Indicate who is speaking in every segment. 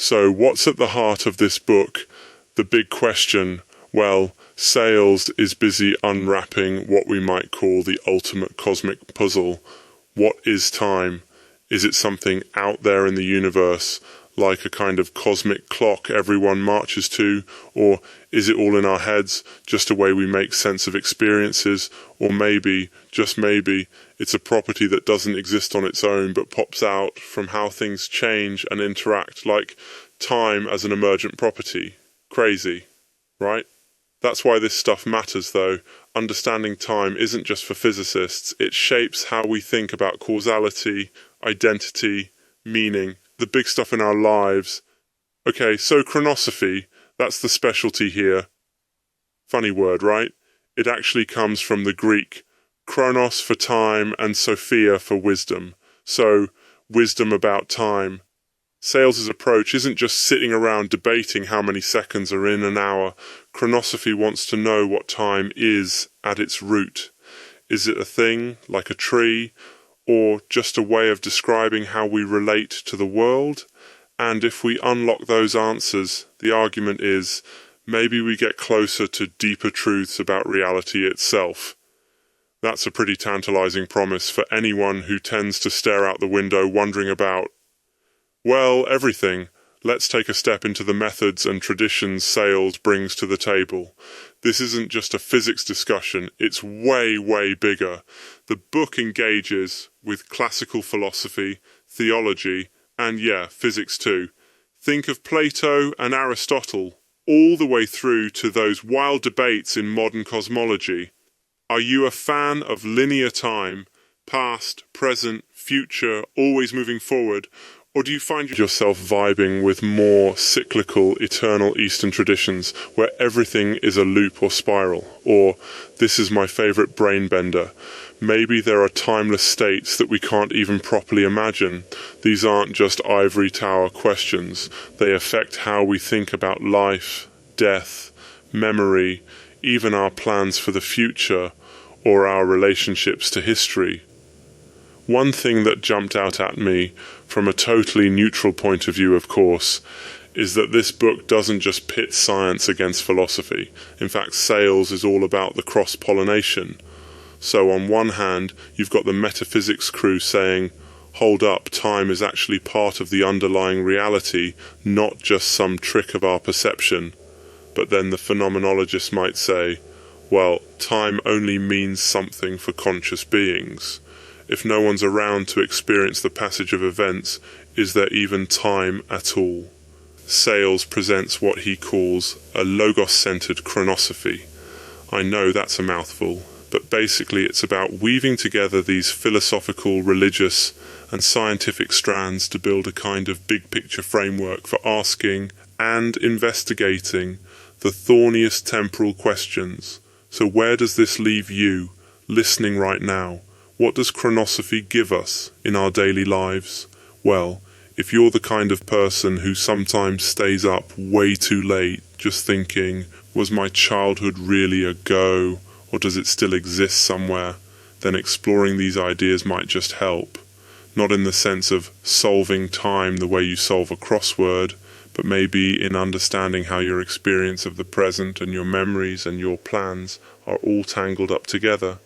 Speaker 1: So what's at the heart of this book? The big question. Well, Sayles is busy unwrapping what we might call the ultimate cosmic puzzle. What is time? Is it something out there in the universe, like a kind of cosmic clock everyone marches to? Or is it all in our heads, just a way we make sense of experiences? Or maybe, just maybe, it's a property that doesn't exist on its own but pops out from how things change and interact, like time as an emergent property. Crazy, right? That's why this stuff matters, though. Understanding time isn't just for physicists. It shapes how we think about causality, identity, meaning, the big stuff in our lives. Okay, so chronosophy, that's the specialty here. Funny word, right? It actually comes from the Greek, chronos for time and sophia for wisdom. So, wisdom about time. Sayles' approach isn't just sitting around debating how many seconds are in an hour. Chronosophy wants to know what time is at its root. Is it a thing, like a tree, or just a way of describing how we relate to the world? And if we unlock those answers, the argument is, maybe we get closer to deeper truths about reality itself. That's a pretty tantalizing promise for anyone who tends to stare out the window wondering about, well, everything. Let's take a step into the methods and traditions Sayles brings to the table. This isn't just a physics discussion, it's way, way bigger. The book engages with classical philosophy, theology, and physics too. Think of Plato and Aristotle, all the way through to those wild debates in modern cosmology. Are you a fan of linear time, past, present, future, always moving forward? Or do you find yourself vibing with more cyclical, eternal Eastern traditions where everything is a loop or spiral? Or, this is my favorite brain bender, maybe there are timeless states that we can't even properly imagine. These aren't just ivory tower questions. They affect how we think about life, death, memory, even our plans for the future, or our relationships to history. One thing that jumped out at me, from a totally neutral point of view of course, is that this book doesn't just pit science against philosophy. In fact, Sayles is all about the cross-pollination. So on one hand, you've got the metaphysics crew saying, hold up, time is actually part of the underlying reality, not just some trick of our perception. But then the phenomenologists might say, well, time only means something for conscious beings. If no one's around to experience the passage of events, is there even time at all? Sayles presents what he calls a logos-centered chronosophy. I know that's a mouthful, but basically it's about weaving together these philosophical, religious, and scientific strands to build a kind of big-picture framework for asking and investigating the thorniest temporal questions. So where does this leave you, listening right now? What does chronosophy give us in our daily lives? Well, if you're the kind of person who sometimes stays up way too late just thinking, was my childhood really a go, or does it still exist somewhere, then exploring these ideas might just help. Not in the sense of solving time the way you solve a crossword, but maybe in understanding how your experience of the present and your memories and your plans are all tangled up together.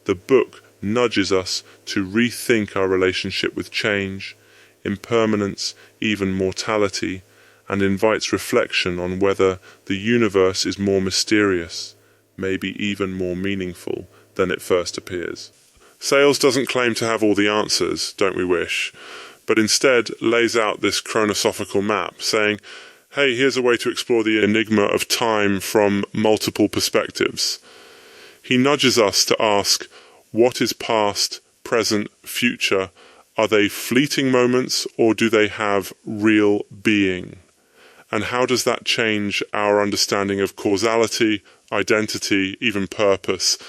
Speaker 1: The book nudges us to rethink our relationship with change, impermanence, even mortality, and invites reflection on whether the universe is more mysterious, maybe even more meaningful than it first appears. Sayles doesn't claim to have all the answers, don't we wish, but instead lays out this chronosophical map, saying, hey, here's a way to explore the enigma of time from multiple perspectives. He nudges us to ask, what is past, present, future? Are they fleeting moments, or do they have real being? And how does that change our understanding of causality, identity, even purpose?